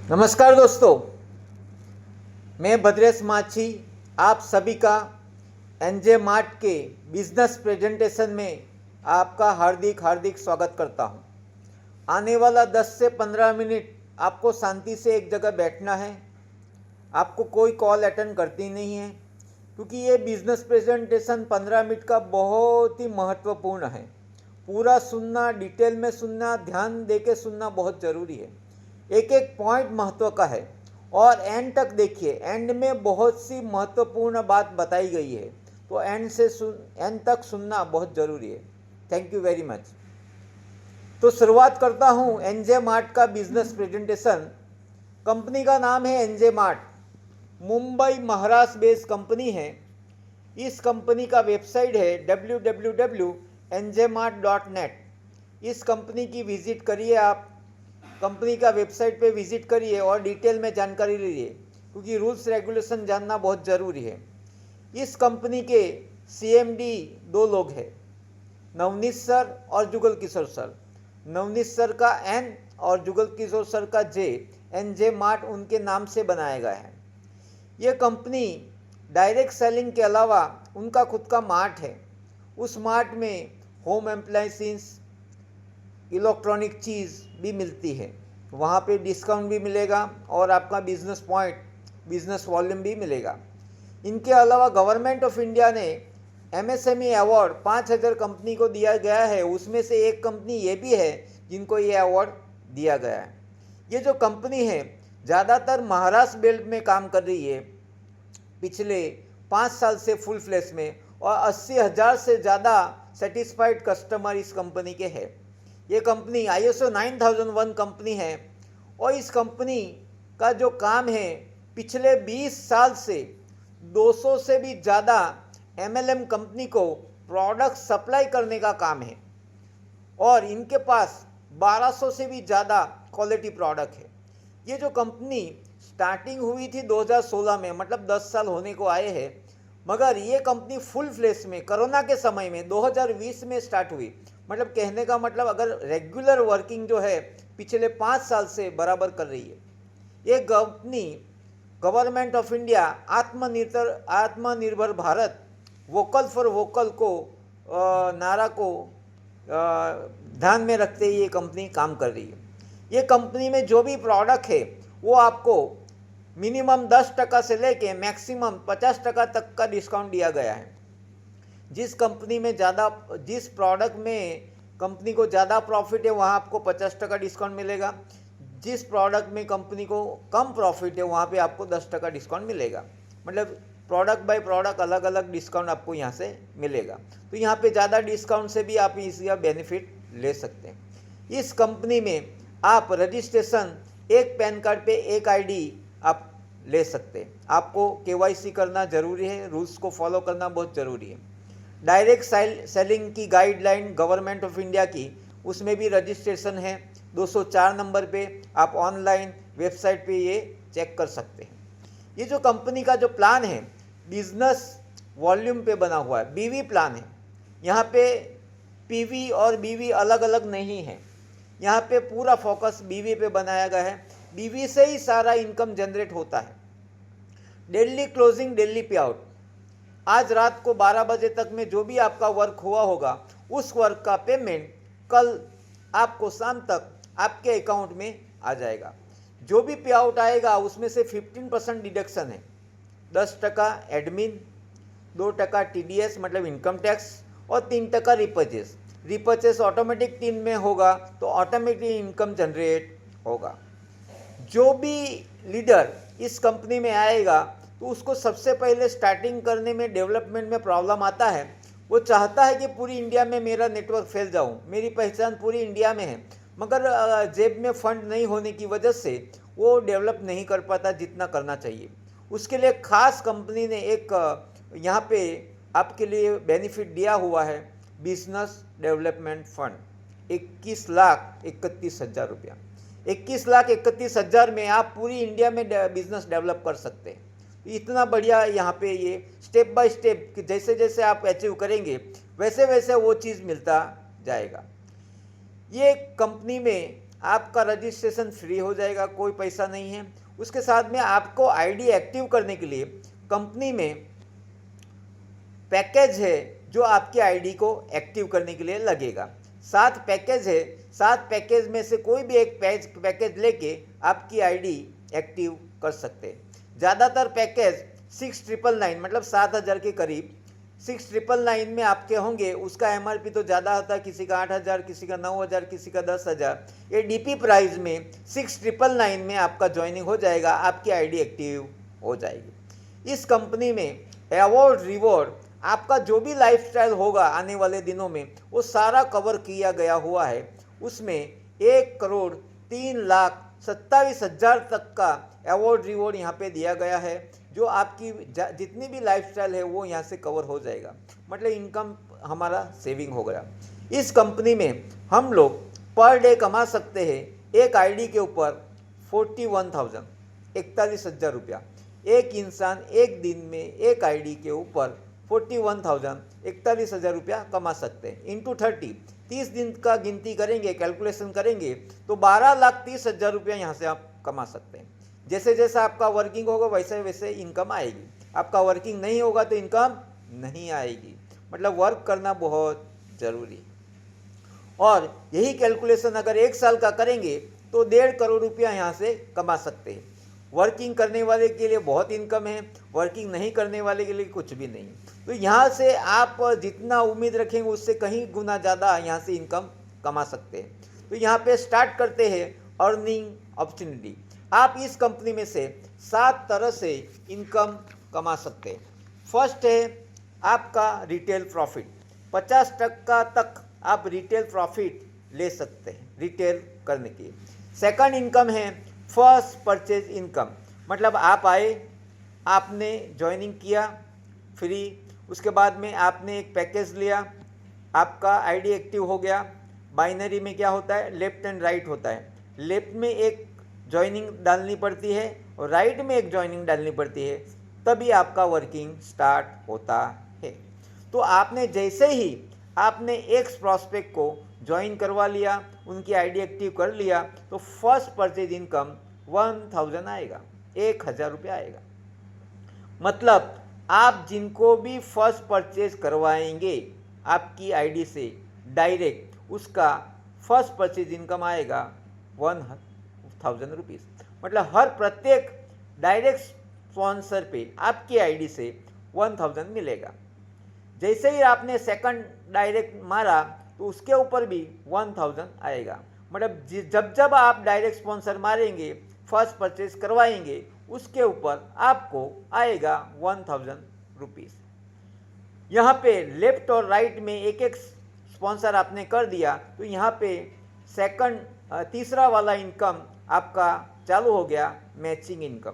नमस्कार दोस्तों, मैं भद्रेश माछी आप सभी का एनजे मार्ट के बिजनेस प्रेजेंटेशन में आपका हार्दिक हार्दिक स्वागत करता हूं। आने वाला 10 से 15 मिनट आपको शांति से एक जगह बैठना है। आपको कोई कॉल अटेंड करती नहीं है, क्योंकि ये बिजनेस प्रेजेंटेशन 15 मिनट का बहुत ही महत्वपूर्ण है। पूरा सुनना, डिटेल में सुनना, ध्यान दे के सुनना बहुत ज़रूरी है। एक एक पॉइंट महत्व का है और एंड तक देखिए। एंड में बहुत सी महत्वपूर्ण बात बताई गई है, तो एंड तक सुनना बहुत ज़रूरी है। Thank you very much. तो शुरुआत करता हूँ एनजे मार्ट का बिजनेस प्रेजेंटेशन। कंपनी का नाम है NJ mart, Mumbai Maharashtra based company है। इस कंपनी का वेबसाइट है www.njmart.net। इस कंपनी की विजिट करिए, आप कंपनी का वेबसाइट पे विजिट करिए और डिटेल में जानकारी लीजिए, क्योंकि रूल्स रेगुलेशन जानना बहुत ज़रूरी है। इस कंपनी के सीएमडी दो लोग हैं, नवनीत सर और जुगल किशोर सर। नवनीत सर का एन और जुगल किशोर सर का जे, एनजे मार्ट उनके नाम से बनाया गया है। ये कंपनी डायरेक्ट सेलिंग के अलावा उनका खुद का मार्ट है। उस मार्ट में होम एप्लायंसेस, इलेक्ट्रॉनिक चीज़ भी मिलती है। वहाँ पे डिस्काउंट भी मिलेगा और आपका बिजनेस पॉइंट, बिजनेस वॉल्यूम भी मिलेगा। इनके अलावा गवर्नमेंट ऑफ इंडिया ने एमएसएमई अवार्ड 5000 कंपनी को दिया गया है। उसमें से एक कंपनी ये भी है जिनको ये अवार्ड दिया गया है। ये जो कंपनी है ज़्यादातर महाराष्ट्र बेल्ट में काम कर रही है पिछले 5 साल से फुल फ्लैश में, और 80,000 से ज़्यादा सेटिस्फाइड कस्टमर इस कंपनी के हैं। ये कंपनी ISO 9001 कंपनी है और इस कंपनी का जो काम है पिछले 20 साल से 200 से भी ज़्यादा MLM कंपनी को प्रोडक्ट सप्लाई करने का काम है और इनके पास 1200 से भी ज़्यादा क्वालिटी प्रोडक्ट है। ये जो कंपनी स्टार्टिंग हुई थी 2016 में, मतलब 10 साल होने को आए हैं, मगर ये कंपनी फुल फ्लेश में कोरोना के समय में 2020 में स्टार्ट हुई। मतलब कहने का मतलब अगर रेगुलर वर्किंग जो है पिछले 5 साल से बराबर कर रही है। ये कंपनी गवर्नमेंट ऑफ इंडिया आत्मनिर्भर भारत, वोकल फॉर वोकल को नारा को ध्यान में रखते हुए ये कंपनी काम कर रही है। ये कंपनी में जो भी प्रोडक्ट है वो आपको मिनिमम 10% से लेके मैक्सिमम 50% तक का डिस्काउंट दिया गया है। जिस प्रोडक्ट में कंपनी को ज़्यादा प्रॉफिट है वहाँ आपको 50% डिस्काउंट मिलेगा। जिस प्रोडक्ट में कंपनी को कम प्रॉफिट है वहाँ पे आपको 10% डिस्काउंट मिलेगा। मतलब प्रोडक्ट बाय प्रोडक्ट अलग अलग डिस्काउंट आपको यहाँ से मिलेगा। तो यहाँ पे ज़्यादा डिस्काउंट से भी आप इसका बेनिफिट ले सकते हैं। इस कंपनी में आप रजिस्ट्रेशन एक पैन कार्ड पे एक आईडी आप ले सकते हैं। आपको KYC करना ज़रूरी है, रूल्स को फॉलो करना बहुत ज़रूरी है। डायरेक्ट सेलिंग की गाइडलाइन गवर्नमेंट ऑफ इंडिया की, उसमें भी रजिस्ट्रेशन है। 204 नंबर पे आप ऑनलाइन वेबसाइट पे ये चेक कर सकते हैं। ये जो कंपनी का जो प्लान है बिजनेस वॉल्यूम पे बना हुआ है, BV प्लान है। यहाँ पे PV और BV अलग अलग नहीं है। यहाँ पे पूरा फोकस BV पे बनाया गया है। BV से ही सारा इनकम जनरेट होता है। डेली क्लोजिंग, डेली पे आउट। आज रात को 12 बजे तक में जो भी आपका वर्क हुआ होगा उस वर्क का पेमेंट कल आपको शाम तक आपके अकाउंट में आ जाएगा। जो भी पे आउट आएगा उसमें से 15% डिडक्शन है। 10% एडमिन, 2% TDS मतलब इनकम टैक्स और 3% रिपर्चेस। रिपर्चेस ऑटोमेटिक टीम में होगा तो ऑटोमेटिक इनकम जनरेट होगा। जो भी लीडर इस कंपनी में आएगा तो उसको सबसे पहले स्टार्टिंग करने में, डेवलपमेंट में प्रॉब्लम आता है। वो चाहता है कि पूरी इंडिया में मेरा नेटवर्क फैल जाऊं, मेरी पहचान पूरी इंडिया में है, मगर जेब में फंड नहीं होने की वजह से वो डेवलप नहीं कर पाता जितना करना चाहिए। उसके लिए खास कंपनी ने एक यहाँ पे आपके लिए बेनिफिट दिया हुआ है, बिजनेस डेवलपमेंट फंड, 21,31,000 रुपया। 21,31,000 में आप पूरी इंडिया में बिजनेस डेवलप कर सकते हैं। इतना बढ़िया यहाँ पे ये स्टेप बाय स्टेप कि जैसे जैसे आप अचीव करेंगे वैसे वैसे वो चीज़ मिलता जाएगा। ये कंपनी में आपका रजिस्ट्रेशन फ्री हो जाएगा, कोई पैसा नहीं है। उसके साथ में आपको आईडी एक्टिव करने के लिए कंपनी में पैकेज है जो आपकी आईडी को एक्टिव करने के लिए लगेगा। 7 पैकेज है, 7 पैकेज में से कोई भी एक पैकेज लेके आपकी आईडी एक्टिव कर सकते हैं। ज़्यादातर पैकेज 6999 मतलब 7000 के करीब 6999 में आपके होंगे। उसका एमआरपी तो ज़्यादा होता है, किसी का 8000, किसी का 9000, किसी का 10000। ये डीपी प्राइस में 6999 में आपका ज्वाइनिंग हो जाएगा, आपकी आईडी एक्टिव हो जाएगी। इस कंपनी में अवार्ड रिवॉर्ड आपका जो भी लाइफस्टाइल होगा आने वाले दिनों में वो सारा कवर किया गया हुआ है। उसमें 1,03,27,000 तक का अवार्ड रिवॉर्ड यहाँ पे दिया गया है, जो आपकी जितनी भी लाइफस्टाइल है वो यहाँ से कवर हो जाएगा। मतलब इनकम हमारा सेविंग हो गया। इस कंपनी में हम लोग पर डे कमा सकते हैं एक आईडी के ऊपर 41,000 41,000 रुपया। एक इंसान एक दिन में एक आईडी के ऊपर 41,000 41,000 रुपया कमा सकते हैं। इंटू 30 दिन का गिनती करेंगे, कैलकुलेशन करेंगे तो 12,30,000 रुपया यहाँ से आप कमा सकते हैं। जैसे जैसे आपका वर्किंग होगा वैसे वैसे इनकम आएगी। आपका वर्किंग नहीं होगा तो इनकम नहीं आएगी। मतलब वर्क करना बहुत ज़रूरी है। और यही कैलकुलेशन अगर 1 साल का करेंगे तो 1.5 करोड़ रुपया यहाँ से कमा सकते हैं। वर्किंग करने वाले के लिए बहुत इनकम है, वर्किंग नहीं करने वाले के लिए कुछ भी नहीं। तो यहाँ से आप जितना उम्मीद रखेंगे उससे कहीं गुना ज़्यादा यहाँ से इनकम कमा सकते हैं। तो यहाँ पे स्टार्ट करते हैं अर्निंग अपॉर्चुनिटी। आप इस कंपनी में से 7 तरह से इनकम कमा सकते हैं। फर्स्ट है आपका रिटेल प्रॉफिट। 50% तक आप रिटेल प्रॉफिट ले सकते हैं रिटेल करने की। सेकंड इनकम है फर्स्ट परचेज इनकम। मतलब आप आए, आपने ज्वाइनिंग किया फ्री, उसके बाद में आपने एक पैकेज लिया, आपका आईडी एक्टिव हो गया। बाइनरी में क्या होता है, लेफ्ट एंड राइट होता है। लेफ्ट में एक ज्वाइनिंग डालनी पड़ती है और राइट में एक ज्वाइनिंग डालनी पड़ती है, तभी आपका वर्किंग स्टार्ट होता है। तो आपने जैसे ही आपने एक्स प्रॉस्पेक्ट को ज्वाइन करवा लिया, उनकी आईडी एक्टिव कर लिया, तो फर्स्ट परचेज इनकम 1000 आएगा, 1000 रुपया आएगा। मतलब आप जिनको भी फर्स्ट परचेज करवाएंगे आपकी आईडी से डायरेक्ट, उसका फर्स्ट परचेज इनकम आएगा 1000 रुपीज़। मतलब हर प्रत्येक डायरेक्ट स्पॉन्सर पे आपकी आईडी से 1000 मिलेगा। जैसे ही आपने सेकंड डायरेक्ट मारा तो उसके ऊपर भी 1000 आएगा। मतलब जब जब आप डायरेक्ट स्पॉन्सर मारेंगे, फर्स्ट परचेज करवाएंगे, उसके ऊपर आपको आएगा 1000 रुपीज़। यहाँ पे लेफ्ट और राइट में एक एक स्पॉन्सर आपने कर दिया तो यहाँ पे तीसरा वाला इनकम आपका चालू हो गया, मैचिंग इनकम,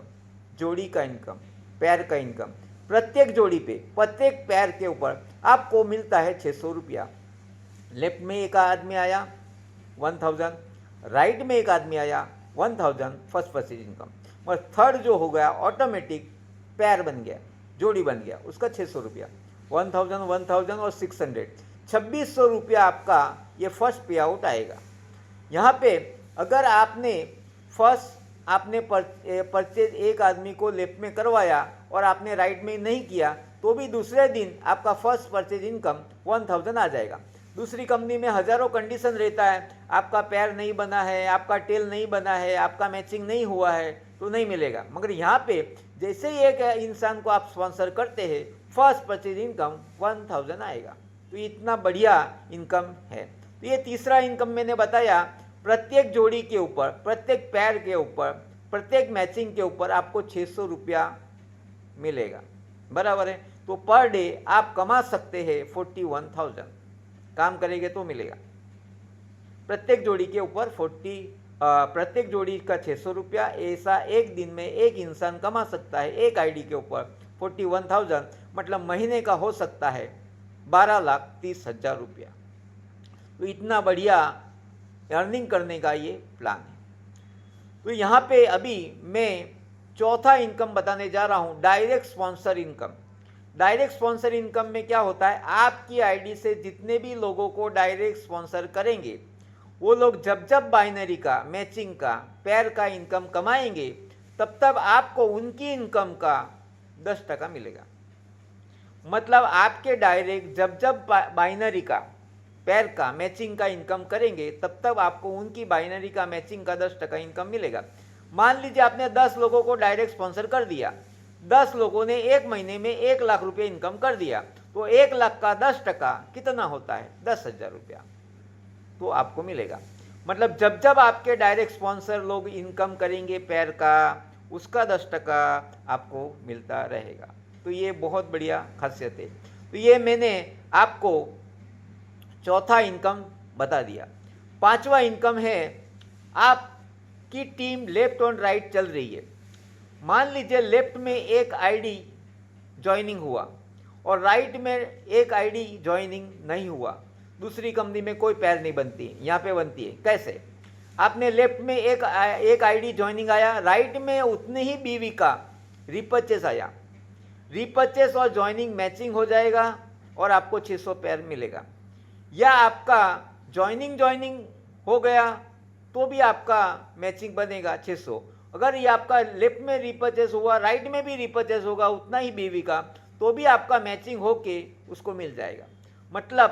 जोड़ी का इनकम, पैर का इनकम। प्रत्येक जोड़ी पे, प्रत्येक पैर के ऊपर आपको मिलता है 600 रुपया। लेफ्ट में एक आदमी आया 1000, राइट में एक आदमी आया 1000 फर्स्ट परचेज इनकम, और थर्ड जो हो गया ऑटोमेटिक पैर बन गया, जोड़ी बन गया, उसका 600 रुपया। 1000 1000 और 600 2600 रुपया आपका ये फर्स्ट पे आउट आएगा। यहाँ पे अगर आपने परचेज एक आदमी को लेफ्ट में करवाया और आपने राइट में नहीं किया तो भी दूसरे दिन आपका फर्स्ट परचेज इनकम 1000 आ जाएगा। दूसरी कंपनी में हज़ारों कंडीशन रहता है, आपका पैर नहीं बना है, आपका टेल नहीं बना है, आपका मैचिंग नहीं हुआ है तो नहीं मिलेगा। मगर यहाँ पे जैसे ही एक इंसान को आप स्पॉन्सर करते हैं, फर्स्ट परचेज इनकम 1000 आएगा। तो इतना बढ़िया इनकम है। तो ये तीसरा इनकम मैंने बताया, प्रत्येक जोड़ी के ऊपर, प्रत्येक पैर के ऊपर, प्रत्येक मैचिंग के ऊपर आपको 600 रुपया मिलेगा, बराबर है। तो पर डे आप कमा सकते हैं 41,000, काम करेंगे तो मिलेगा। प्रत्येक जोड़ी के ऊपर प्रत्येक जोड़ी का 600 रुपया, ऐसा एक दिन में एक इंसान कमा सकता है एक आईडी के ऊपर 41,000। मतलब महीने का हो सकता है 12,30,000 रुपया। तो इतना बढ़िया अर्निंग करने का ये प्लान है। तो यहाँ पे अभी मैं चौथा इनकम बताने जा रहा हूँ, direct sponsor income. Direct sponsor income में क्या होता है, आपकी आईडी से जितने भी लोगों को डायरेक्ट स्पॉन्सर करेंगे वो लोग जब जब बाइनरी का, मैचिंग का, पेयर का इनकम कमाएंगे तब तब आपको उनकी इनकम का 10% मिलेगा। मतलब आपके डायरेक्ट जब जब बाइनरी का, पेयर का, मैचिंग का इनकम करेंगे तब तब आपको उनकी बाइनरी का, मैचिंग का 10% इनकम मिलेगा। मान लीजिए आपने 10 लोगों को डायरेक्ट स्पॉन्सर कर दिया, 10 लोगों ने एक महीने में 1 लाख रुपये इनकम कर दिया, तो 1 लाख का 10% कितना होता है? 10,000 रुपया तो आपको मिलेगा। मतलब जब जब आपके डायरेक्ट स्पॉन्सर लोग इनकम करेंगे पेयर का, उसका 10% आपको मिलता रहेगा। तो ये बहुत बढ़िया खासियत है। तो ये मैंने आपको चौथा इनकम बता दिया। पांचवा इनकम है, आपकी टीम लेफ्ट और राइट चल रही है। मान लीजिए लेफ्ट में एक आईडी ज्वाइनिंग हुआ और राइट में एक आईडी ज्वाइनिंग नहीं हुआ, दूसरी कंपनी में कोई पैर नहीं बनती, यहाँ पे बनती है। कैसे? आपने लेफ्ट में एक आईडी ज्वाइनिंग आया, राइट में उतने ही बीवी का रिपर्चेस आया, रिपर्चेस और ज्वाइनिंग मैचिंग हो जाएगा और आपको 600 पैर मिलेगा। या आपका ज्वाइनिंग हो गया तो भी आपका मैचिंग बनेगा 600। अगर ये आपका लेफ्ट में रिपर्चेस हुआ, राइट में भी रिपर्चेस होगा उतना ही बीवी का, तो भी आपका मैचिंग होके उसको मिल जाएगा। मतलब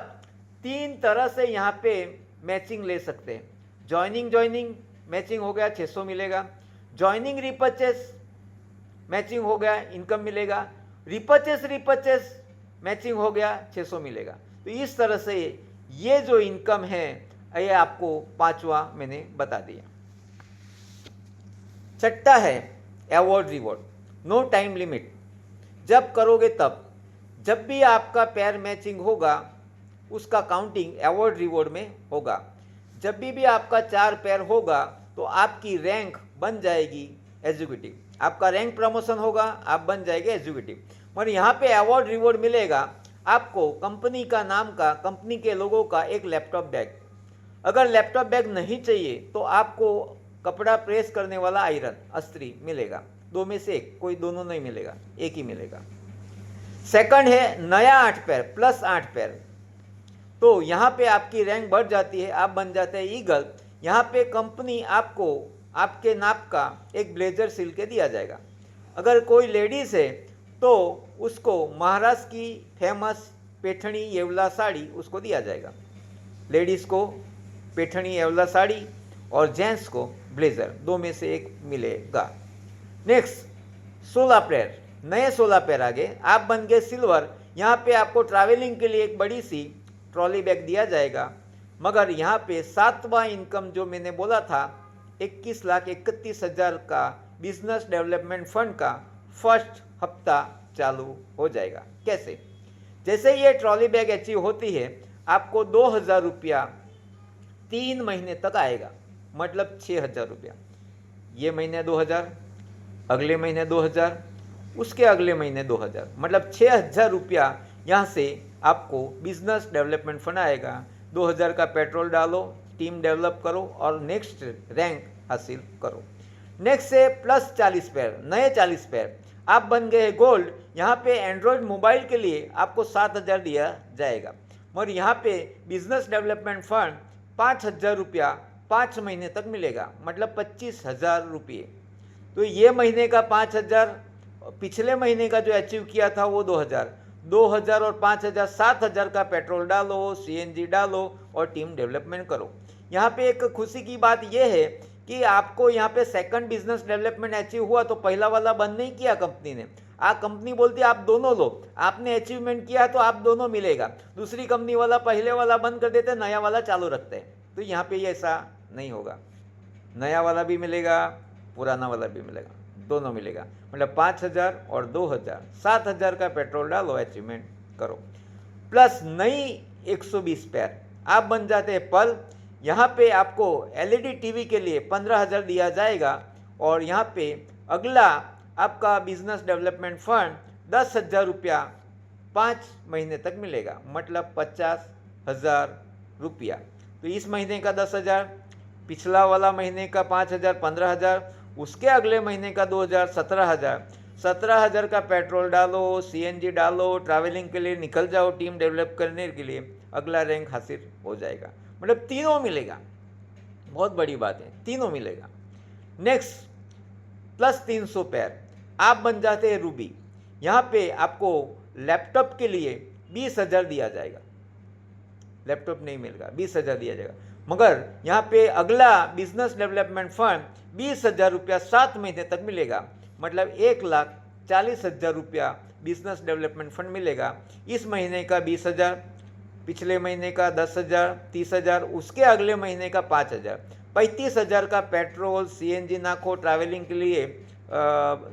3 तरह से यहाँ पे मैचिंग ले सकते हैं। ज्वाइनिंग मैचिंग हो गया 600 मिलेगा, ज्वाइनिंग रिपर्चेस मैचिंग हो गया इनकम मिलेगा, रिपर्चेस मैचिंग हो गया 600 मिलेगा। तो इस तरह से ये जो इनकम है ये आपको पांचवा मैंने बता दिया। छठा है award reward, no time limit. जब करोगे तब, जब भी आपका पेयर मैचिंग होगा उसका काउंटिंग अवॉर्ड रिवॉर्ड में होगा। जब भी आपका 4 पेयर होगा तो आपकी रैंक बन जाएगी एग्जीक्यूटिव, आपका रैंक प्रमोशन होगा, आप बन जाएंगे एग्जीक्यूटिव। और यहाँ पे अवॉर्ड रिवॉर्ड मिलेगा आपको कंपनी का नाम का, कंपनी के लोगों का एक लैपटॉप बैग। अगर लैपटॉप बैग नहीं चाहिए तो आपको कपड़ा प्रेस करने वाला आयरन, अस्त्री मिलेगा। 2 में से एक, कोई दोनों नहीं मिलेगा, एक ही मिलेगा। सेकंड है नया 8 पेयर प्लस 8 पेयर। तो यहाँ पे आपकी रैंक बढ़ जाती है, आप बन जाते हैं ईगल। यहाँ पे कंपनी आपको आपके नाप का एक ब्लेजर सिल के दिया जाएगा। अगर कोई लेडीज़ है तो उसको महाराष्ट्र की फेमस पैठणी येवला साड़ी उसको दिया जाएगा। लेडीज़ को पैठणी येवला साड़ी और जेंट्स को ब्लेजर, 2 में से एक मिलेगा। नेक्स्ट 16 पेयर, नए 16 पेयर आ गए, आप बन गए सिल्वर। यहाँ पे आपको ट्रैवलिंग के लिए एक बड़ी सी ट्रॉली बैग दिया जाएगा। मगर यहाँ पे 7वां इनकम जो मैंने बोला था 21,31,000 का बिजनेस डेवलपमेंट फंड का फर्स्ट हफ्ता चालू हो जाएगा। कैसे? जैसे ये ट्रॉली बैग अचीव होती है आपको 2,000 रुपया 3 महीने तक आएगा, मतलब 6,000 रुपया। ये महीने 2,000, अगले महीने 2,000, उसके अगले महीने 2,000, मतलब 6,000 रुपया यहाँ से आपको बिजनेस डेवलपमेंट फंड आएगा। 2,000 का पेट्रोल डालो, टीम डेवलप करो और नेक्स्ट रैंक हासिल करो। नेक्स्ट है प्लस 40 पेयर, नए 40 पेयर, आप बन गए गोल्ड। यहाँ पे एंड्रॉयड मोबाइल के लिए आपको 7,000 दिया जाएगा। मगर यहाँ पे बिजनेस डेवलपमेंट फंड 5,000 रुपया 5 महीने तक मिलेगा, मतलब 25,000 रुपये। तो ये महीने का 5,000, पिछले महीने का जो अचीव किया था वो 2,000 और 5,000, 7,000 का पेट्रोल डालो, सीएनजी डालो और टीम डेवलपमेंट करो। यहाँ पे एक खुशी की बात यह है कि आपको यहाँ पे सेकंड बिजनेस डेवलपमेंट अचीव हुआ तो पहला वाला बंद नहीं किया कंपनी ने। कंपनी बोलती है आप दोनों लो, आपने अचीवमेंट किया तो आप दोनों मिलेगा। दूसरी कंपनी वाला पहले वाला बंद कर देते, नया वाला चालू रखते हैं। तो यहाँ पे ये ऐसा नहीं होगा, नया वाला भी मिलेगा, पुराना वाला भी मिलेगा, दोनों मिलेगा। मतलब 5,000 और 2,000, 7,000 का पेट्रोल डालो, अचीवमेंट करो। प्लस नई 120 पेयर, आप बन जाते हैं पल। यहाँ पे आपको एलईडी टीवी के लिए 15,000 दिया जाएगा। और यहाँ पे अगला आपका बिजनेस डेवलपमेंट फंड 10,000 रुपया 5 महीने तक मिलेगा, मतलब 50,000 रुपया। तो इस महीने का 10,000, पिछला वाला महीने का 5,000, 15,000, उसके अगले महीने का 2,000, 17,000। 17,000 का पेट्रोल डालो, सीएनजी डालो, ट्रैवलिंग के लिए निकल जाओ टीम डेवलप करने के लिए, अगला रैंक हासिल हो जाएगा। मतलब तीनों मिलेगा, बहुत बड़ी बात है, तीनों मिलेगा। नेक्स्ट प्लस 300 पैर आप बन जाते हैं रूबी। यहाँ पे आपको लैपटॉप के लिए 20,000 दिया जाएगा, लैपटॉप नहीं मिलेगा, 20,000 दिया जाएगा। मगर यहाँ पे अगला बिजनेस डेवलपमेंट फंड 20,000 रुपया 7 महीने तक मिलेगा, मतलब 1,40,000 रुपया बिजनेस डेवलपमेंट फंड मिलेगा। इस महीने का 20,000, पिछले महीने का 10,000, 30,000, उसके अगले महीने का 5,000, 35,000 का पेट्रोल CNG नाखो, ट्रैवलिंग के लिए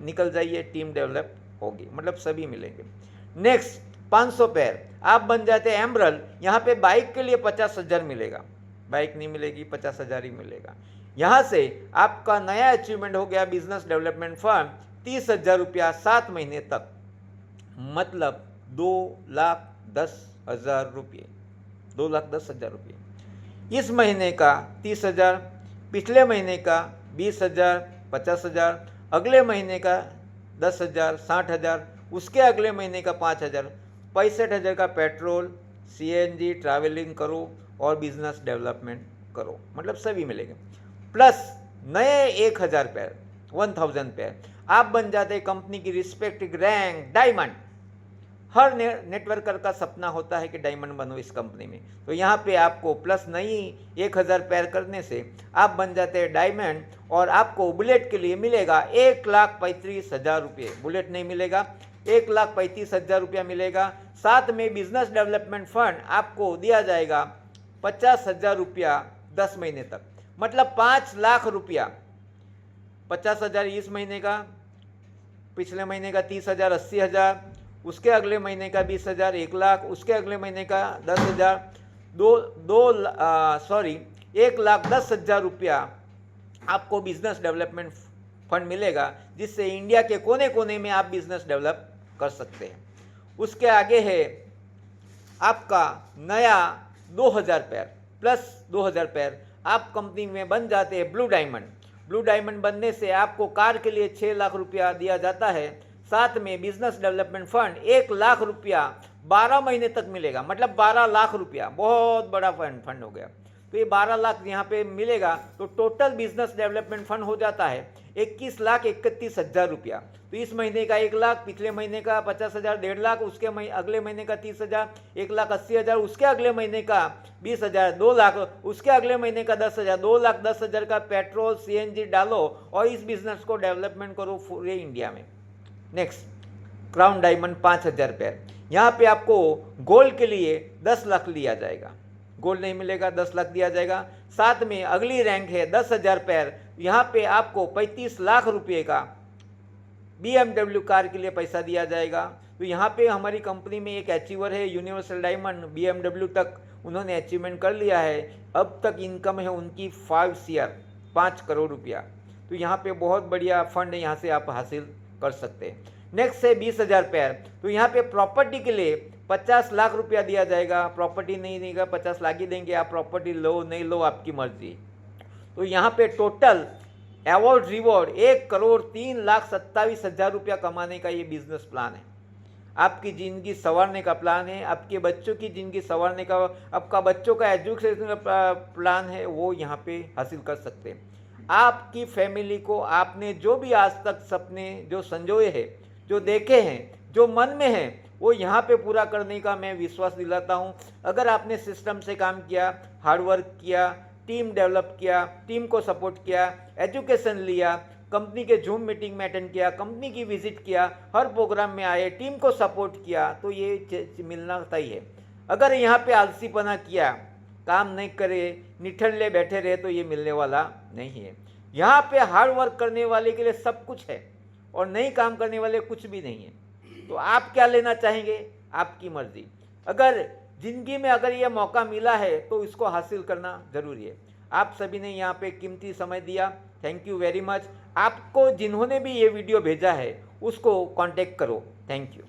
निकल जाइए, टीम डेवलप होगी, मतलब सभी मिलेंगे। नेक्स्ट 500 पैर आप बन जाते हैं एमरल। यहाँ पे बाइक के लिए 50,000 मिलेगा, बाइक नहीं मिलेगी, 50,000 ही मिलेगा। यहाँ से आपका नया अचीवमेंट हो गया बिजनेस डेवलपमेंट फंड 30,000 रुपया 7 महीने तक, मतलब 2,10,000 रुपये, 2,10,000 रुपये। इस महीने का 30,000, पिछले महीने का 20,000, 50,000, अगले महीने का 10,000, 60,000, उसके अगले महीने का 5,000, 65,000 का पेट्रोल, CNG, ट्रैवलिंग करो और बिजनेस डेवलपमेंट करो, मतलब सभी मिलेंगे। प्लस नए 1,000 पैर, 1,000 पैर आप बन जाते कंपनी की रिस्पेक्टिव रैंक डायमंड। हर नेटवर्कर का सपना होता है कि डायमंड बनो इस कंपनी में, तो यहाँ पे आपको प्लस नई 1,000 पैर करने से आप बन जाते हैं डायमंड। और आपको बुलेट के लिए मिलेगा 1,35,000 रुपये, बुलेट नहीं मिलेगा, 1,35,000 रुपया मिलेगा। साथ में बिजनेस डेवलपमेंट फंड आपको दिया जाएगा 50,000 रुपया 10 महीने तक, मतलब 5 लाख रुपया। 50,000 इस महीने का, पिछले महीने का 30,000, 80,000, उसके अगले महीने का 20,000, 1 लाख, उसके अगले महीने का 10,000, 1,10,000 रुपया आपको बिजनेस डेवलपमेंट फंड मिलेगा, जिससे इंडिया के कोने कोने में आप बिजनेस डेवलप कर सकते हैं। उसके आगे है आपका नया 2,000 पैर, प्लस 2,000 पैर आप कंपनी में बन जाते हैं ब्लू डायमंड। ब्लू डायमंड बनने से आपको कार के लिए 6 लाख रुपया दिया जाता है। साथ में बिजनेस डेवलपमेंट फंड 1 लाख रुपया 12 महीने तक मिलेगा, मतलब 12 लाख रुपया, बहुत बड़ा फंड हो गया। तो ये 12 लाख यहाँ पे मिलेगा, तो टोटल बिजनेस डेवलपमेंट फंड हो जाता है 21,31,000 रुपया। तो इस महीने का 1 लाख, पिछले महीने का 50,000, 1.5 लाख, उसके अगले महीने का 30,000, 1,80,000, उसके अगले महीने का 20,000, 2 लाख, उसके अगले महीने का 10,000, 2,10,000 का पेट्रोल CNG डालो और इस बिजनेस को डेवलपमेंट करो पूरे इंडिया में। नेक्स्ट क्राउन डायमंड 5,000 पैर, यहाँ पे आपको गोल्ड के लिए 10 लाख लिया जाएगा, गोल्ड नहीं मिलेगा, 10 लाख दिया जाएगा। साथ में अगली रैंक है 10,000 पैर, यहाँ पे आपको 35 लाख रुपये का BMW कार के लिए पैसा दिया जाएगा। तो यहाँ पे हमारी कंपनी में एक अचीवर है यूनिवर्सल डायमंड, BMW तक उन्होंने अचीवमेंट कर लिया है। अब तक इनकम है उनकी 5 CR, 5 करोड़ रुपया। तो यहाँ पे बहुत बढ़िया फंड है, यहाँ से आप हासिल कर सकते हैं। नेक्स्ट है 20,000 पैर, तो यहाँ पे प्रॉपर्टी के लिए 50 लाख रुपया दिया जाएगा। प्रॉपर्टी नहीं देगा, 50 लाख ही देंगे, आप प्रॉपर्टी लो नहीं लो आपकी मर्जी। तो यहाँ पे टोटल अवार्ड रिवॉर्ड 1,03,27,000 रुपया कमाने का ये बिजनेस प्लान है। आपकी ज़िंदगी संवारने का प्लान है, आपके बच्चों की ज़िंदगी संवारने का, आपका बच्चों का एजुकेशन का प्लान है, वो यहाँ पे हासिल कर सकते हैं। आपकी फैमिली को आपने जो भी आज तक सपने जो संजोए हैं, जो देखे हैं, जो मन में है, वो यहाँ पे पूरा करने का मैं विश्वास दिलाता हूँ। अगर आपने सिस्टम से काम किया, हार्डवर्क किया, टीम डेवलप किया, टीम को सपोर्ट किया, एजुकेशन लिया, कंपनी के जूम मीटिंग में अटेंड किया, कंपनी की विजिट किया, हर प्रोग्राम में आए, टीम को सपोर्ट किया, तो ये मिलना तय है। अगर यहाँ पे आलसीपना किया, काम नहीं करे, निठल्ले बैठे रहे, तो ये मिलने वाला नहीं है। यहाँ पे हार्ड वर्क करने वाले के लिए सब कुछ है और नहीं काम करने वाले कुछ भी नहीं है। तो आप क्या लेना चाहेंगे, आपकी मर्जी। अगर ज़िंदगी में अगर ये मौका मिला है तो इसको हासिल करना ज़रूरी है। आप सभी ने यहाँ पे कीमती समय दिया, थैंक यू वेरी मच। आपको जिन्होंने भी ये वीडियो भेजा है उसको कांटेक्ट करो, थैंक यू।